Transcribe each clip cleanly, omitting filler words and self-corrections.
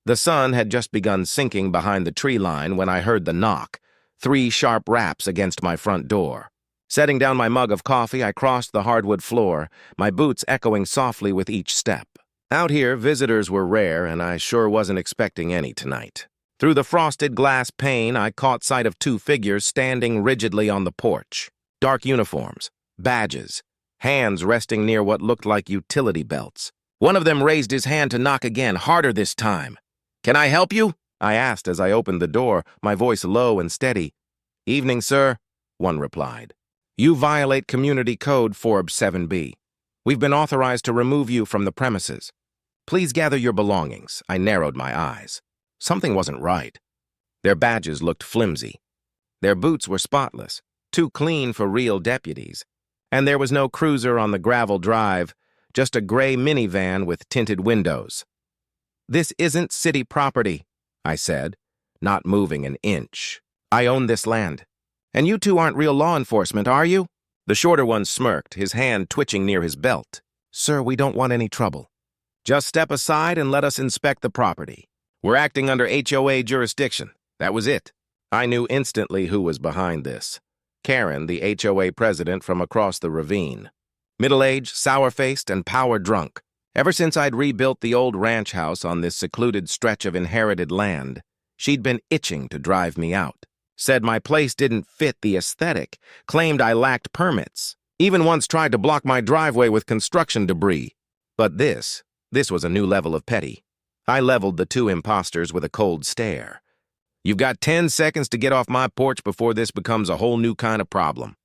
The sun had just begun sinking behind the tree line when I heard the knock, 3 sharp raps against my front door. Setting down my mug of coffee, I crossed the hardwood floor, my boots echoing softly with each step. Out here, visitors were rare, and I sure wasn't expecting any tonight. Through the frosted glass pane, I caught sight of 2 figures standing rigidly on the porch. Dark uniforms, badges, hands resting near what looked like utility belts. One of them raised his hand to knock again, harder this time. "Can I help you?" I asked as I opened the door, my voice low and steady. "Evening, sir," one replied. "You violate Community Code Forbes 7B. We've been authorized to remove you from the premises. Please gather your belongings." I narrowed my eyes. Something wasn't right. Their badges looked flimsy. Their boots were spotless, too clean for real deputies. And there was no cruiser on the gravel drive, just a gray minivan with tinted windows. "This isn't city property," I said, not moving an inch. "I own this land. And you two aren't real law enforcement, are you?" The shorter one smirked, his hand twitching near his belt. "Sir, we don't want any trouble. Just step aside and let us inspect the property. We're acting under HOA jurisdiction." That was it. I knew instantly who was behind this. Karen, the HOA president from across the ravine. Middle-aged, sour-faced, and power-drunk. Ever since I'd rebuilt the old ranch house on this secluded stretch of inherited land, she'd been itching to drive me out. Said my place didn't fit the aesthetic, claimed I lacked permits, even once tried to block my driveway with construction debris. But this was a new level of petty. I leveled the 2 imposters with a cold stare. "You've got 10 seconds to get off my porch before this becomes a whole new kind of problem."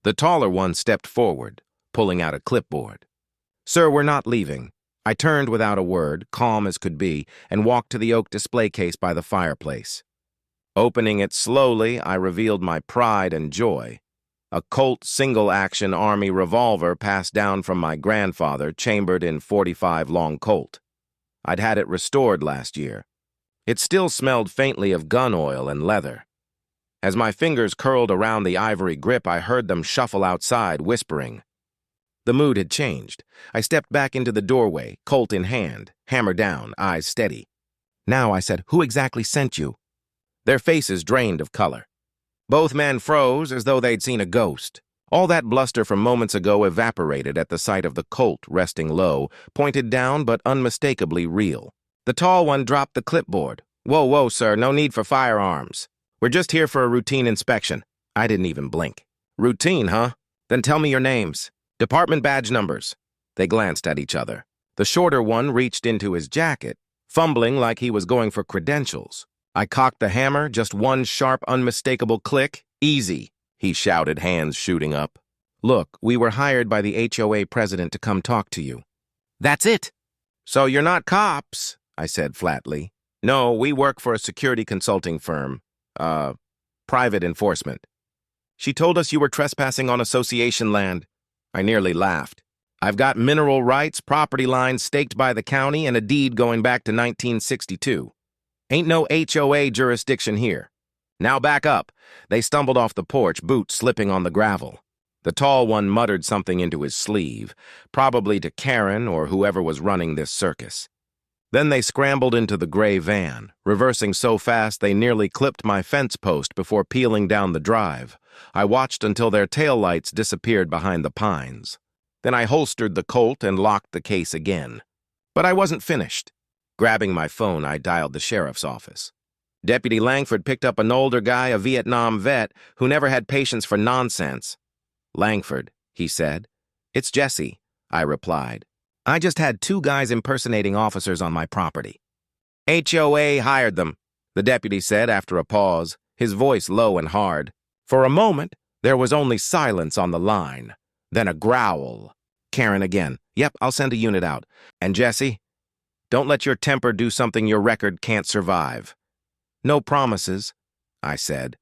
The taller one stepped forward, pulling out a clipboard. "Sir, we're not leaving." I turned without a word, calm as could be, and walked to the oak display case by the fireplace. Opening it slowly, I revealed my pride and joy. A Colt single-action Army revolver passed down from my grandfather, chambered in .45 long Colt. I'd had it restored last year. It still smelled faintly of gun oil and leather. As my fingers curled around the ivory grip, I heard them shuffle outside, whispering. The mood had changed. I stepped back into the doorway, Colt in hand, hammer down, eyes steady. "Now," I said, "who exactly sent you?" Their faces drained of color. Both men froze as though they'd seen a ghost. All that bluster from moments ago evaporated at the sight of the Colt resting low, pointed down but unmistakably real. The tall one dropped the clipboard. Whoa, sir, no need for firearms. We're just here for a routine inspection." I didn't even blink. "Routine, huh? Then tell me your names. Department badge numbers." They glanced at each other. The shorter one reached into his jacket, fumbling like he was going for credentials. I cocked the hammer, just one sharp, unmistakable click. "Easy," he shouted, hands shooting up. "Look, we were hired by the HOA president to come talk to you." "That's it." "So you're not cops," I said flatly. "No, we work for a security consulting firm. Private enforcement." "She told us you were trespassing on association land." I nearly laughed. "I've got mineral rights, property lines staked by the county, and a deed going back to 1962. Ain't no HOA jurisdiction here. Now back up." They stumbled off the porch, boots slipping on the gravel. The tall one muttered something into his sleeve, probably to Karen or whoever was running this circus. Then they scrambled into the gray van, reversing so fast they nearly clipped my fence post before peeling down the drive. I watched until their taillights disappeared behind the pines. Then I holstered the Colt and locked the case again. But I wasn't finished. Grabbing my phone, I dialed the sheriff's office. Deputy Langford picked up an older guy, a Vietnam vet, who never had patience for nonsense. "Langford," he said. "It's Jesse," I replied. "I just had 2 guys impersonating officers on my property." "HOA hired them," the deputy said after a pause, his voice low and hard. For a moment, there was only silence on the line. Then a growl. Karen again. "Yep, I'll send a unit out. And Jesse, don't let your temper do something your record can't survive." "No promises," I said.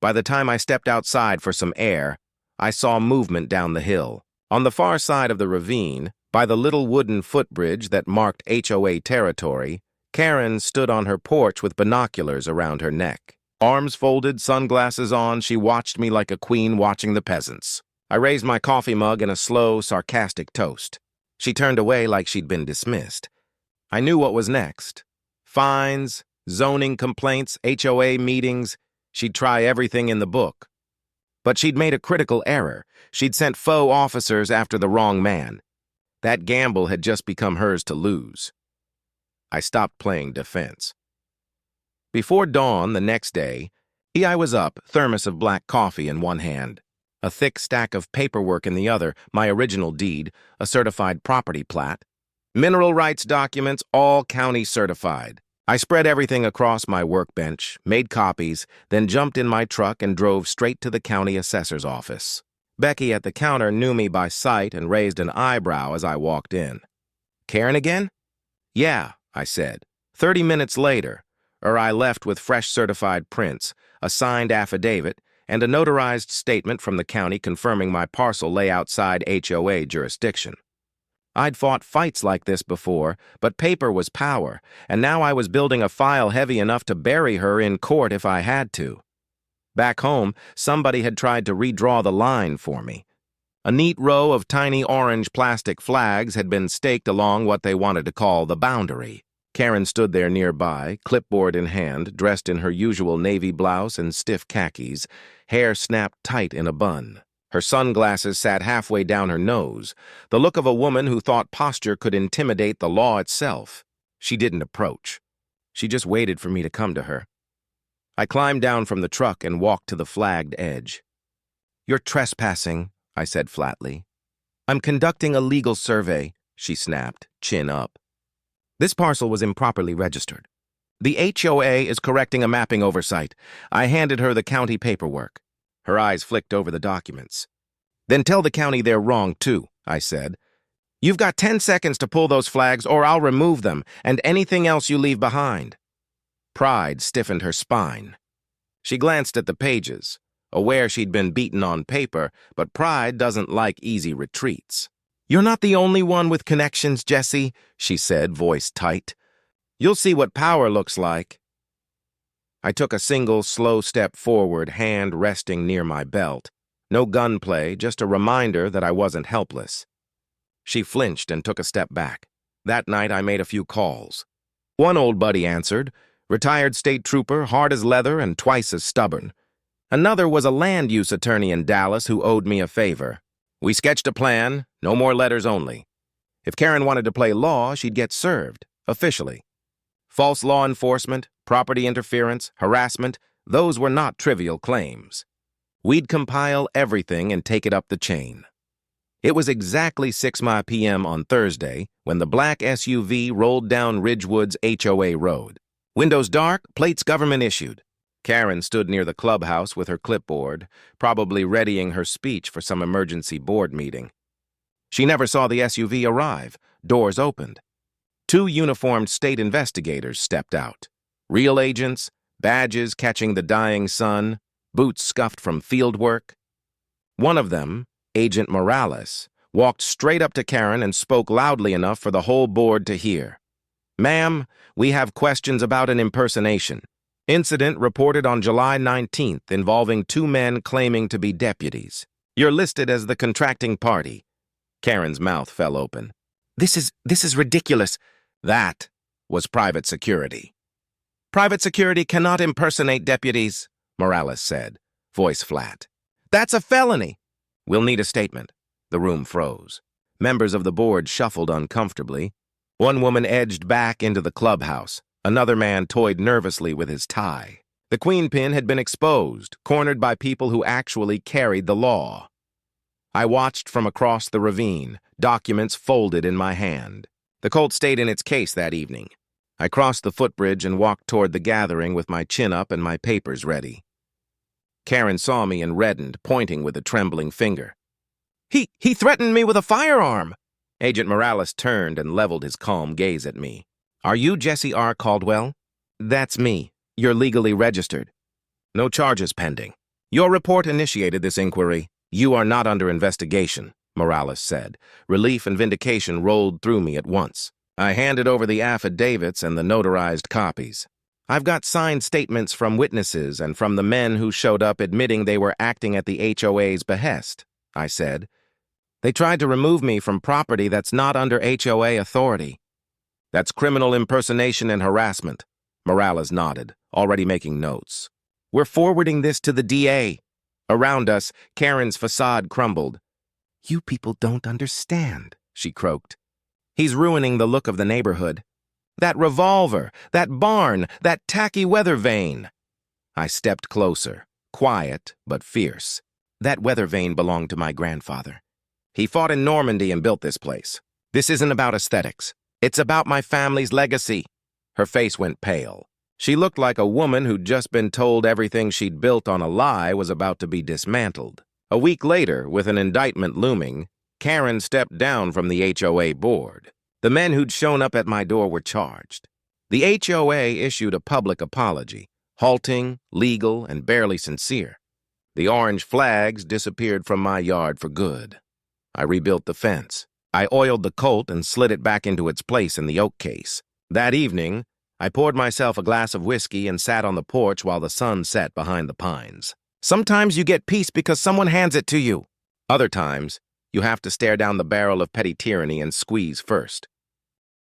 By the time I stepped outside for some air, I saw movement down the hill. On the far side of the ravine, by the little wooden footbridge that marked HOA territory, Karen stood on her porch with binoculars around her neck. Arms folded, sunglasses on, she watched me like a queen watching the peasants. I raised my coffee mug in a slow, sarcastic toast. She turned away like she'd been dismissed. I knew what was next. Fines, zoning complaints, HOA meetings. She'd try everything in the book. But she'd made a critical error. She'd sent faux officers after the wrong man. That gamble had just become hers to lose. I stopped playing defense. Before dawn the next day, I was up, thermos of black coffee in one hand, a thick stack of paperwork in the other, my original deed, a certified property plat, mineral rights documents, all county certified. I spread everything across my workbench, made copies, then jumped in my truck and drove straight to the county assessor's office. Becky at the counter knew me by sight and raised an eyebrow as I walked in. "Karen again?" "Yeah," I said. 30 minutes later, I left with fresh certified prints, a signed affidavit, and a notarized statement from the county confirming my parcel lay outside HOA jurisdiction. I'd fought fights like this before, but paper was power, and now I was building a file heavy enough to bury her in court if I had to. Back home, somebody had tried to redraw the line for me. A neat row of tiny orange plastic flags had been staked along what they wanted to call the boundary. Karen stood there nearby, clipboard in hand, dressed in her usual navy blouse and stiff khakis, hair snapped tight in a bun. Her sunglasses sat halfway down her nose, the look of a woman who thought posture could intimidate the law itself. She didn't approach. She just waited for me to come to her. I climbed down from the truck and walked to the flagged edge. "You're trespassing," I said flatly. "I'm conducting a legal survey," she snapped, chin up. This parcel was improperly registered. "The HOA is correcting a mapping oversight." I handed her the county paperwork. Her eyes flicked over the documents. "Then tell the county they're wrong, too," I said. "You've got 10 seconds to pull those flags or I'll remove them, and anything else you leave behind." Pride stiffened her spine. She glanced at the pages, aware she'd been beaten on paper, but pride doesn't like easy retreats. "You're not the only one with connections, Jesse," she said, voice tight. "You'll see what power looks like." I took a single, slow step forward, hand resting near my belt. No gunplay, just a reminder that I wasn't helpless. She flinched and took a step back. That night I made a few calls. One old buddy answered, retired state trooper, hard as leather and twice as stubborn. Another was a land use attorney in Dallas who owed me a favor. We sketched a plan, no more letters only. If Karen wanted to play law, she'd get served, officially. False law enforcement, property interference, harassment, those were not trivial claims. We'd compile everything and take it up the chain. It was exactly 6 p.m. on Thursday when the black SUV rolled down Ridgewood's HOA road. Windows dark, plates government issued. Karen stood near the clubhouse with her clipboard, probably readying her speech for some emergency board meeting. She never saw the SUV arrive. Doors opened. 2 uniformed state investigators stepped out. Real agents, badges catching the dying sun, boots scuffed from field work. One of them, Agent Morales, walked straight up to Karen and spoke loudly enough for the whole board to hear. "Ma'am, we have questions about an impersonation. Incident reported on July 19th involving 2 men claiming to be deputies. You're listed as the contracting party." Karen's mouth fell open. This is ridiculous." That was private security. "Private security cannot impersonate deputies," Morales said, voice flat. "That's a felony." "We'll need a statement." The room froze. Members of the board shuffled uncomfortably. One woman edged back into the clubhouse. Another man toyed nervously with his tie. The queen pin had been exposed, cornered by people who actually carried the law. I watched from across the ravine, documents folded in my hand. The Colt stayed in its case that evening. I crossed the footbridge and walked toward the gathering with my chin up and my papers ready. Karen saw me and reddened, pointing with a trembling finger. He threatened me with a firearm." Agent Morales turned and leveled his calm gaze at me. "Are you Jesse R. Caldwell?" "That's me. You're legally registered." "No charges pending. Your report initiated this inquiry. You are not under investigation," Morales said. Relief and vindication rolled through me at once. I handed over the affidavits and the notarized copies. "I've got signed statements from witnesses and from the men who showed up admitting they were acting at the HOA's behest," I said. "They tried to remove me from property that's not under HOA authority." That's criminal impersonation and harassment. Morales nodded, already making notes. We're forwarding this to the DA. Around us, Karen's facade crumbled. You people don't understand, she croaked. He's ruining the look of the neighborhood. That revolver, that barn, that tacky weather vane. I stepped closer, quiet but fierce. That weather vane belonged to my grandfather. He fought in Normandy and built this place. This isn't about aesthetics. It's about my family's legacy. Her face went pale. She looked like a woman who'd just been told everything she'd built on a lie was about to be dismantled. A week later, with an indictment looming, Karen stepped down from the HOA board. The men who'd shown up at my door were charged. The HOA issued a public apology, halting, legal, and barely sincere. The orange flags disappeared from my yard for good. I rebuilt the fence. I oiled the Colt and slid it back into its place in the oak case. That evening, I poured myself a glass of whiskey and sat on the porch while the sun set behind the pines. Sometimes you get peace because someone hands it to you. Other times, you have to stare down the barrel of petty tyranny and squeeze first.